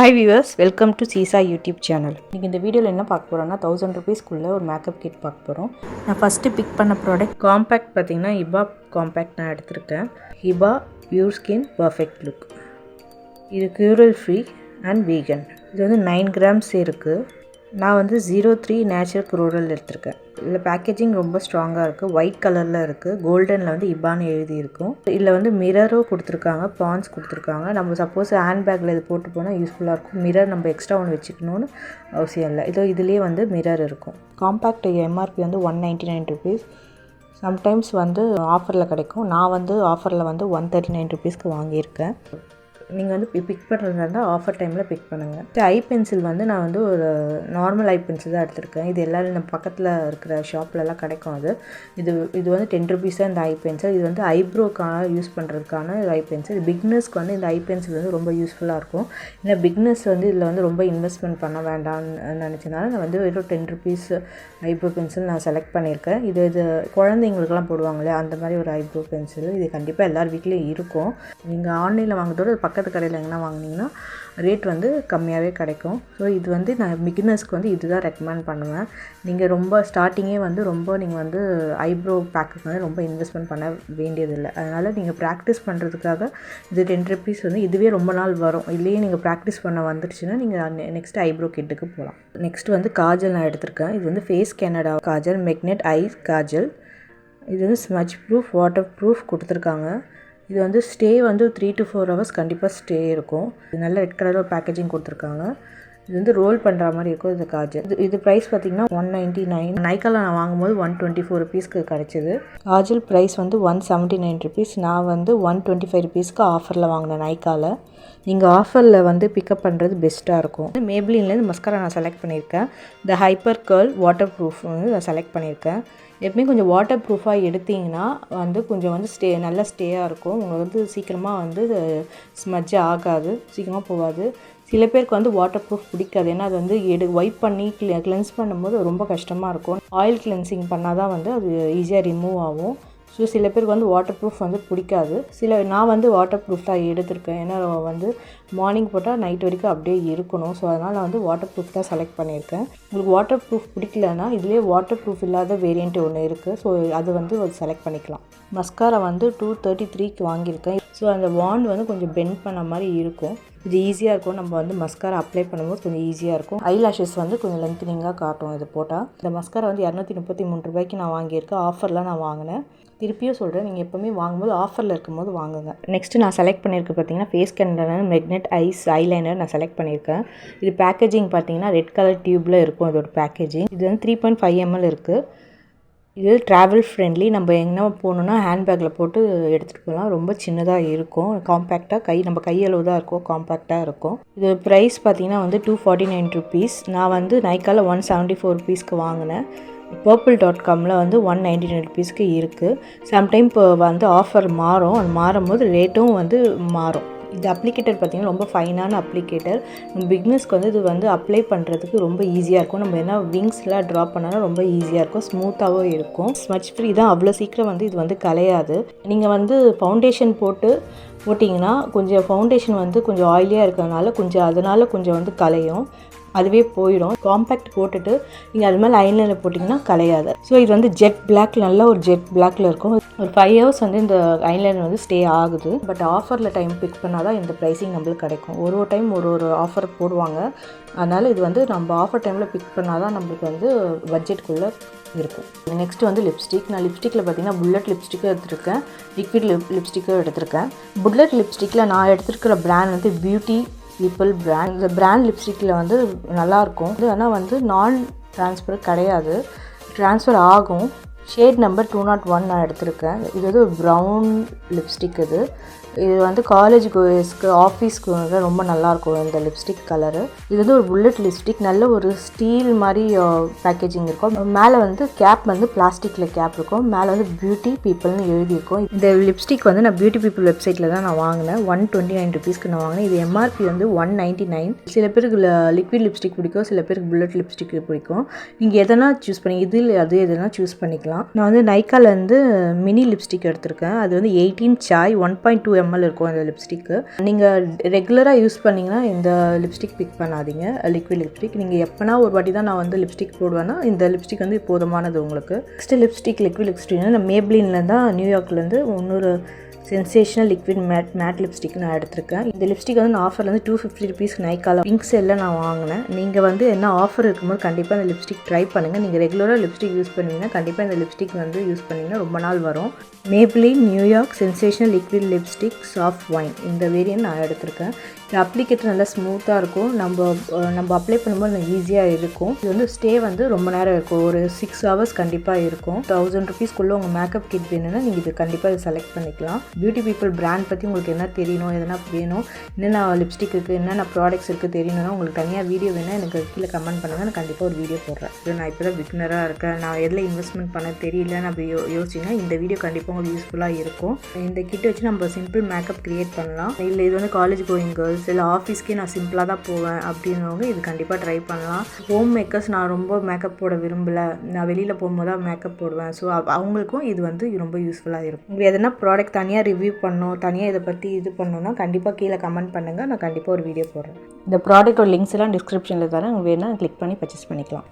Hi viewers, welcome to Sisa YouTube channel. இந்த வீடியோவில் என்ன பார்க்க போகிறோம்னா 1000 rupeesக்குள்ளே ஒரு மேக்கப் கிட் பார்க்க போகிறோம். நான் ஃபஸ்ட்டு பிக் பண்ண ப்ராடக்ட் காம்பேக்ட் பார்த்தீங்கன்னா ஹிபா காம்பேக்ட் நான் எடுத்திருக்கேன். Hiba pure skin perfect look. இது க்யூரல் ஃப்ரீ அண்ட் வீகன். இது வந்து 9 grams இருக்குது. நான் வந்து 03 நேச்சுரல் குரோரல் எடுத்திருக்கேன். இதில் பேக்கேஜிங் ரொம்ப ஸ்ட்ராங்காக இருக்குது. ஒயிட் கலரில் இருக்குது. கோல்டனில் வந்து இபான்னு எழுதியிருக்கும். இதில் வந்து மிரரும் கொடுத்துருக்காங்க, பான்ஸ் கொடுத்துருக்காங்க. நம்ம சப்போஸ் ஹேண்ட் பேக்கில் இது போட்டு போனால் யூஸ்ஃபுல்லாக இருக்கும். மிரர் நம்ம எக்ஸ்ட்ரா ஒன்று வச்சுக்கணுன்னு அவசியம் இல்லை. இதுலேயே வந்து மிரர் இருக்கும். காம்பேக்ட் எம்ஆர்பி வந்து 199 rupees. சம்டைம்ஸ் வந்து ஆஃபரில் கிடைக்கும். நான் வந்து ஆஃபரில் வந்து 139 rupeesக்கு வாங்கியிருக்கேன். நீங்கள் வந்து பிக் பண்ணுறதா இருந்தால் ஆஃபர் டைமில் பிக் பண்ணுங்கள். ஐ பென்சில் வந்து நான் வந்து ஒரு நார்மல் ஐ பென்சில் தான் எடுத்திருக்கேன். இது எல்லோரும் நம்ம பக்கத்தில் இருக்கிற ஷாப்லலாம் கிடைக்கும். இது வந்து 10 rupees தான் இந்த ஐ பென்சில். இது வந்து ஐப்ரோக்காக யூஸ் பண்ணுறதுக்கான ஐ பென்சில். பிக்னஸ்க்கு வந்து இந்த ஐ பென்சில் வந்து ரொம்ப யூஸ்ஃபுல்லாக இருக்கும். இல்லை பிக்னஸ் வந்து இதில் வந்து ரொம்ப இன்வெஸ்ட்மெண்ட் பண்ண வேண்டாம்னு நினச்சனால நான் வந்து வெறும் 10 rupees ஐப்ரோ பென்சில் நான் செலக்ட் பண்ணியிருக்கேன். இது குழந்தைங்களுக்குலாம் போடுவாங்களே அந்த மாதிரி ஒரு ஐப்ரோ பென்சில். இது கண்டிப்பாக எல்லார் வீட்லேயும் இருக்கும். நீங்கள் ஆன்லைனில் வாங்குறதோட பக்கத்து கடையில் எங்கன்னா வாங்கினீங்கன்னா ரேட் வந்து கம்மியாகவே கிடைக்கும். ஸோ இது வந்து நான் பிகினர்ஸ்க்கு வந்து இதுதான் ரெக்கமெண்ட் பண்ணுவேன். நீங்கள் ரொம்ப ஸ்டார்டிங்கே வந்து நீங்கள் வந்து ஐப்ரோ பேக்குக்கு வந்து ரொம்ப இன்வெஸ்ட்மெண்ட் பண்ண வேண்டியதில்லை. அதனால் நீங்கள் ப்ராக்டிஸ் பண்ணுறதுக்காக இது 10 rupees வந்து இதுவே ரொம்ப நாள் வரும். இல்லையே நீங்கள் ப்ராக்டிஸ் பண்ண வந்துடுச்சுன்னா நீங்கள் நெக்ஸ்ட் ஐப்ரோ கிட்டுக்கு போகலாம். நெக்ஸ்ட் வந்து காஜல் நான் எடுத்திருக்கேன். இது வந்து face Canada kajal, magnet eye kajal. இது வந்து ஸ்மட்ச் ப்ரூஃப், வாட்டர் ப்ரூஃப் கொடுத்துருக்காங்க. இது வந்து ஸ்டே வந்து 3 to 4 hours கண்டிப்பாக ஸ்டே இருக்கும். இது நல்ல ரெட் கலரில் பேக்கேஜிங் கொடுத்துருக்காங்க. இது வந்து ரோல் பண்ணுற மாதிரி இருக்கும். இது காஜல். இது ப்ரைஸ் பார்த்திங்கன்னா 199. நைக்காவில் நான் வாங்கும்போது 124 rupeesக்கு கிடச்சிது. காஜல் ப்ரைஸ் வந்து 179 rupees. நான் வந்து 125 rupeesக்கு ஆஃபரில் வாங்கினேன் நைக்காவில். நீங்கள் ஆஃபரில் வந்து பிக்கப் பண்ணுறது பெஸ்ட்டாக இருக்கும். மேப்ளின்லேருந்து மஸ்காரா நான் செலக்ட் பண்ணியிருக்கேன். இந்த ஹைப்பர் கேர்ள் வாட்டர் ப்ரூஃப் வந்து நான் செலக்ட் பண்ணியிருக்கேன். எப்பவுமே கொஞ்சம் வாட்டர் ப்ரூஃபாக எடுத்திங்கன்னா வந்து கொஞ்சம் வந்து நல்லா ஸ்டேயாக இருக்கும். உங்களுக்கு வந்து சீக்கிரமாக வந்து ஸ்மட்ஜ் ஆகாது, சீக்கிரமாக போகாது. சில பேருக்கு வந்து வாட்டர் ப்ரூஃப் பிடிக்காது. ஏன்னா அது வந்து வைப் பண்ணி கிளென்ஸ் பண்ணும்போது ரொம்ப கஷ்டமாக இருக்கும். ஆயில் கிளென்சிங் பண்ணால் தான் வந்து அது ஈஸியாக ரிமூவ் ஆகும். ஸோ சில பேருக்கு வந்து வாட்டர் ப்ரூஃப் வந்து பிடிக்காது. நான் வந்து வாட்டர் ப்ரூஃப் தான் எடுத்திருக்கேன். ஏன்னா வந்து மார்னிங் போட்டால் நைட் வரைக்கும் அப்படியே இருக்கணும். ஸோ அதனால் நான் வந்து வாட்டர் ப்ரூஃப் தான் செலக்ட் பண்ணியிருக்கேன். உங்களுக்கு வாட்டர் ப்ரூஃப் பிடிக்கலன்னா இதுலேயே வாட்டர் ப்ரூஃப் இல்லாத வேரியண்ட் ஒன்று இருக்குது. ஸோ அது வந்து செலக்ட் பண்ணிக்கலாம். மஸ்காரா வந்து 233க்கு வாங்கியிருக்கேன். ஸோ அந்த வாண்ட் வந்து கொஞ்சம் பெண்ட் பண்ண மாதிரி இருக்கும். இது ஈஸியாக இருக்கும். நம்ம வந்து மஸ்காரா அப்ளை பண்ணும்போது கொஞ்சம் ஈஸியாக இருக்கும். ஐ லாஷஸ் வந்து கொஞ்சம் லென்த்னிங்காக காட்டும் இது போட்டால். இந்த மஸ்காரா வந்து 233 ரூபாய்க்கு நான் வாங்கியிருக்கேன். ஆஃபரில் நான் வாங்கினேன். திருப்பியும் சொல்கிறேன், நீங்கள் எப்போவுமே வாங்கும்போது ஆஃபரில் இருக்கும்போது வாங்குங்க. நெக்ஸ்ட்டு நான் செலக்ட் பண்ணியிருக்கேன் பார்த்தீங்கன்னா face Canada magnet eyes eyeliner நான் செலக்ட் பண்ணியிருக்கேன். இது பேக்கேஜிங் பார்த்தீங்கன்னா ரெட் கலர் டியூப்பில் இருக்கும். இதோட பேக்கேஜிங் இது வந்து 3.5 ml இருக்குது. இது ட்ராவல் ஃப்ரெண்ட்லி. நம்ம எங்கே போகணுன்னா ஹேண்ட்பேக்கில் போட்டு எடுத்துகிட்டு போகலாம். ரொம்ப சின்னதாக இருக்கும். காம்பேக்டாக நம்ம கையளவு தான் இருக்கும். காம்பேக்டாக இருக்கும். இது ப்ரைஸ் பார்த்திங்கன்னா வந்து 249 rupees. நான் வந்து நைக்காவில் 174 rupeesக்கு வாங்கினேன். purple.comல வந்து 199 rupeesக்கு இருக்குது. சம்டைம் இப்போ வந்து ஆஃபர் மாறும். அது மாறும்போது ரேட்டும் வந்து மாறும். இது அப்ளிகேட்டர் பார்த்திங்கன்னா ரொம்ப ஃபைனான அப்ளிகேட்டர். பிக்னஸ்க்கு வந்து இது வந்து அப்ளை பண்ணுறதுக்கு ரொம்ப ஈஸியாக இருக்கும். நம்ம என்ன விங்ஸ்லாம் ட்ரா பண்ணாலும் ரொம்ப ஈஸியாக இருக்கும். ஸ்மூத்தாகவும் இருக்கும். ஸ்மட்ச் ஃப்ரீ தான். அவ்வளோ சீக்கிரம் வந்து இது வந்து கலையாது. நீங்கள் வந்து ஃபவுண்டேஷன் போட்டிங்கன்னா கொஞ்சம் ஃபவுண்டேஷன் வந்து கொஞ்சம் ஆயிலியாக இருக்கிறதுனால அதனால் கொஞ்சம் வந்து கலையும். அதுவே போயிடும். காம்பேக்ட் போட்டுட்டு நீங்கள் அது மேலே ஐலைனர் போட்டிங்கன்னா கலையாது. ஸோ இது வந்து ஜெட் பிளாக், நல்ல ஒரு ஜெட் பிளாக்ல இருக்கும். ஒரு 5 hours வந்து இந்த ஐலைனர் வந்து ஸ்டே ஆகுது. பட் ஆஃபரில் டைம் பிக் பண்ணால் தான் இந்த ப்ரைஸிங் நம்மளுக்கு கிடைக்கும். ஒரு டைம் ஒரு ஆஃபர் போடுவாங்க. அதனால் இது வந்து நம்ம ஆஃபர் டைமில் பிக் பண்ணால் தான் நம்மளுக்கு வந்து பட்ஜெட்டுக்குள்ளே இருக்கும். நெக்ஸ்ட்டு வந்து லிப்ஸ்டிக். நான் லிப்ஸ்டிக்கில் பார்த்தீங்கன்னா புல்லட் லிப்ஸ்டிக்கும் எடுத்திருக்கேன். லிக்விட் லிப்ஸ்டிக்கும் எடுத்திருக்கேன். புல்லட் லிப்ஸ்டிக்கில் நான் எடுத்துருக்கிற பிராண்ட் வந்து பியூட்டி பீப்புள் பிராண்ட். இந்த பிராண்ட் லிப்ஸ்டிக்கில் வந்து நல்லாயிருக்கும். இது ஆனால் வந்து நான் ட்ரான்ஸ்ஃபர் கிடையாது. ட்ரான்ஸ்ஃபர் ஆகும். ஷேட் நம்பர் 201 நான் எடுத்திருக்கேன். இது வந்து ஒரு ப்ரௌன் லிப்ஸ்டிக். இது வந்து காலேஜ் கோயர்ஸ்க்கு ஆஃபீஸ்க்கு வந்து ரொம்ப நல்லாயிருக்கும் இந்த லிப்ஸ்டிக் கலரு. இது வந்து ஒரு புல்லட் லிப்ஸ்டிக். நல்ல ஒரு ஸ்டீல் மாதிரி பேக்கேஜிங் இருக்கும். மேலே வந்து கேப் வந்து பிளாஸ்டிக்கில் கேப் இருக்கும். மேலே வந்து பியூட்டி பீப்புள்னு எழுதியிருக்கும். இந்த லிப்ஸ்டிக் வந்து நான் பியூட்டி பீப்புள் வெப்சைட்டில் தான் நான் வாங்கினேன். 129 rupeesக்கு நான் வாங்கினேன். இது எம்ஆர்பி வந்து 199. சில பேருக்கு லிக்விட் லிப்ஸ்டிக் பிடிக்கும், சில பேருக்கு புல்லட் லிப்ஸ்டிக் பிடிக்கும். நீங்கள் எதனா சூஸ் பண்ணி இதில் எதனா சூஸ் பண்ணிக்கலாம். தான். நான் வந்து நைக்காலேருந்து மினி லிப்ஸ்டிக் எடுத்திருக்கேன். அது வந்து 18 சாய் 1.2 ml இருக்கும் அந்த லிப்ஸ்டிக்கு. நீங்கள் ரெகுலராக யூஸ் பண்ணிங்கன்னா இந்த லிப்ஸ்டிக் பிக் பண்ணாதீங்க, லிக்விட் லிப்ஸ்டிக். நீங்கள் எப்போனா ஒரு வாட்டி தான் நான் வந்து லிப்ஸ்டிக் போடுவேன்னா இந்த லிப்ஸ்டிக் வந்து போதுமானது உங்களுக்கு. நெக்ஸ்ட்டு லிப்ஸ்டிக் லிக்விட் லிப்ஸ்டிக்னா நான் மேப்ளினில் தான் நியூயார்க்லேருந்து இன்னொரு சென்சேஷனல் லிக்விட் மேட் லிப்ஸ்டிக் நான் எடுத்திருக்கேன். இந்த லிப்ஸ்டிக் வந்து நான் ஆஃபரில் வந்து 250 rupees நைக்கால பிங்க் செல்லில் நான் வாங்கினேன். நீங்கள் வந்து என்ன ஆஃபர் இருக்கும்போது கண்டிப்பாக இந்த லிப்ஸ்டிக் ட்ரை பண்ணுங்கள். நீங்கள் ரெகுலராக லிப்ஸ்டிக் யூஸ் பண்ணுவீங்கன்னா கண்டிப்பாக இந்த லிப்ஸ்டிக் வந்து யூஸ் பண்ணிங்கன்னா ரொம்ப நாள் வரும். Maybelline New York sensational liquid lipstick soft wine இந்த வேரியன்ட் நான் எடுத்திருக்கேன். இது அப்ளிகேட்டர் நல்லா ஸ்மூத்தாக இருக்கும். நம்ம அப்ளை பண்ணும்போது ஈஸியாக இருக்கும். இது வந்து ஸ்டே வந்து ரொம்ப நேரம் இருக்கும், ஒரு 6 hours கண்டிப்பாக இருக்கும். 1000 rupeesக்குள்ளே உங்கள் மேக்கப் கிட் வேணும்னா நீங்கள் இது கண்டிப்பாக இது செலக்ட் பண்ணிக்கலாம். பியூட்டி பீப்புள் பிராண்ட் பற்றி உங்களுக்கு என்ன தெரியணும், எதனா வேணும், என்னென்ன லிப்ஸ்டிக் இருக்குது, என்னென்ன ப்ராடக்ட்ஸ் இருக்குது தெரியணும்னா உங்களுக்கு தனியாக வீடியோ வேணும் எனக்கு கீழே கமெண்ட் பண்ணுங்கள். நான் கண்டிப்பாக ஒரு வீடியோ போடுறேன். நான் இப்போ தான் பிகினராக இருக்கேன், நான் எதில் இன்வெஸ்ட்மெண்ட் பண்ண தெரியல நான் யோசிச்சிங்கன்னா இந்த வீடியோ கண்டிப்பாக உங்களுக்கு யூஸ்ஃபுல்லாக இருக்கும். இந்த கிட் வச்சு நம்ம சிம்பிள் மேக்கப் க்ரியேட் பண்ணலாம். இல்லை இது வந்து காலேஜ் கோயிங் கேர்ள்ஸ் இல்லை ஆஃபீஸ்க்கே நான் சிம்பிளாக தான் போவேன் அப்படின்னவங்க இது கண்டிப்பாக ட்ரை பண்ணலாம். ஹோம் மேக்கர்ஸ் நான் ரொம்ப மேக்கப் போட விரும்பலை, நான் வெளியில் போகும்போது தான் மேக்கப் போடுவேன், ஸோ அவங்களுக்கும் இது வந்து ரொம்ப யூஸ்ஃபுல்லாக இருக்கும். உங்களுக்கு எதனா ப்ராடக்ட் தனியாக ரிவ்யூ பண்ணணும், தனியாக இதை பற்றி இது பண்ணணும்னா கண்டிப்பாக கீழே கமெண்ட் பண்ணுங்கள், நான் கண்டிப்பாக ஒரு வீடியோ போடுறேன். இந்த ப்ராடக்ட்டோட லிங்க்ஸ் எல்லாம் டிஸ்கிரிப்ஷனில் தரேன், வேணால் கிளிக் பண்ணி பர்ச்சேஸ் பண்ணிக்கலாம்.